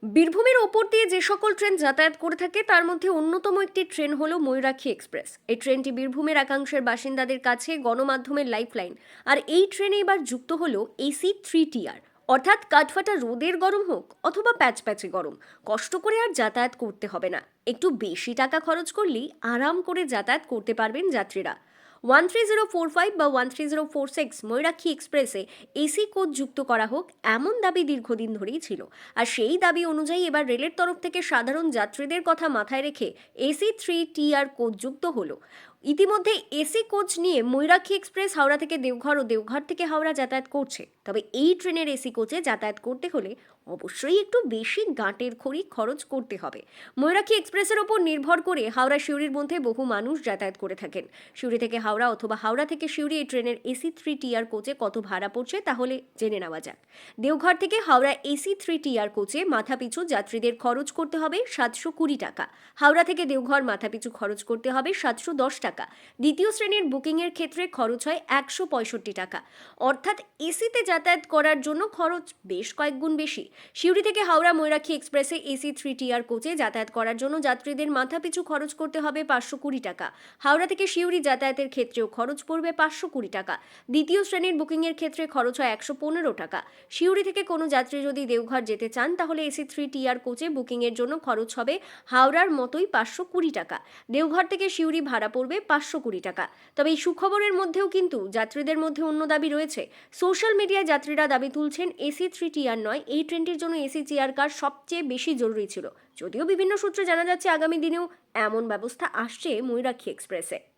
বীরভূমের ওপর দিয়ে যে সকল ট্রেন যাতায়াত করে থাকে তার মধ্যে অন্যতম একটি ট্রেন হলো ময়ূরাক্ষী এক্সপ্রেস। এই ট্রেনটি বীরভূমের একাংশের বাসিন্দাদের কাছে গণমাধ্যমের লাইফলাইন। আর এই ট্রেনে এবার যুক্ত হলো AC3TR, অর্থাৎ কাঠফাটা রোদের গরম হোক অথবা প্যাচপ্যাচে গরম, কষ্ট করে আর যাতায়াত করতে হবে না। একটু বেশি টাকা খরচ করলেই আরাম করে যাতায়াত করতে পারবেন যাত্রীরা। 13045 বা 13046 ময়ূরাক্ষী এক্সপ্রেসে এসি কোচ যুক্ত করা হোক, এমন দাবি দীর্ঘদিন ধরেই ছিল। আর সেই দাবি অনুযায়ী এবার রেলের তরফ থেকে সাধারণ যাত্রীদের কথা মাথায় রেখে AC3TR কোচ যুক্ত হলো। ইতিমধ্যে এসি কোচ নিয়ে ময়ূরাক্ষী এক্সপ্রেস হাওড়া থেকে দেওঘর ও দেওঘর থেকে হাওড়া যাতায়াত করছে। তবে এই ট্রেনের এসি কোচে যাতায়াত করতে হলে অবশ্যই একটু বেশি গাঁটের খড়ি খরচ করতে হবে। ময়ূরাক্ষী এক্সপ্রেসের ওপর নির্ভর করে হাওড়া সিউড়ির মধ্যে বহু মানুষ যাতায়াত করে থাকেন। সিউড়ি থেকে হাওড়া অথবা হাওড়া থেকে সিউড়ি এই ট্রেনের AC3TR কোচে কত ভাড়া পড়ছে তাহলে জেনে নেওয়া যাক। দেওঘর থেকে হাওড়া AC3TR কোচে মাথাপিছু যাত্রীদের খরচ করতে হবে 720 টাকা। হাওড়া থেকে দেওঘর মাথাপিছু খরচ করতে হবে 710 টাকা। দ্বিতীয় শ্রেণীর বুকিংয়ের ক্ষেত্রে খরচ হয় 165 টাকা। অর্থাৎ এসিতে যাতায়াত করার জন্য খরচ বেশ কয়েক গুণ বেশি। সিউড়ি থেকে হাওড়া ময়ূরাক্ষী এক্সপ্রেসে AC3TR কোচে যাতায়াত করার জন্য যাত্রীদের মাথাপিছু খরচ করতে হবে 520 টাকা। হাওড়া থেকে সিউড়ি যাতায়াতের ক্ষেত্রেও খরচ পড়বে 520 টাকা। দ্বিতীয় শ্রেণীর বুকিংয়ের ক্ষেত্রে খরচ হয় 115 টাকা। সিউড়ি থেকে কোনো যাত্রী যদি দেওঘর যেতে চান তাহলে AC3TR কোচে বুকিংয়ের জন্য খরচ হবে হাওড়ার মতোই 520 টাকা। দেওঘর থেকে সিউড়ি ভাড়া পড়বে 520 টাকা। তবে এই সুখবরের মধ্যেও কিন্তু যাত্রীদের মধ্যে অন্য দাবি রয়েছে। সোশ্যাল মিডিয়ায় যাত্রীরা দাবি তুলছেন AC3TR নয়, এই ট্রেনটির জন্য এসি চেয়ার কার সবচেয়ে বেশি জরুরি ছিল। যদিও বিভিন্ন সূত্রে জানা যাচ্ছে আগামী দিনেও এমন ব্যবস্থা আসছে ময়ূরাক্ষী এক্সপ্রেসে।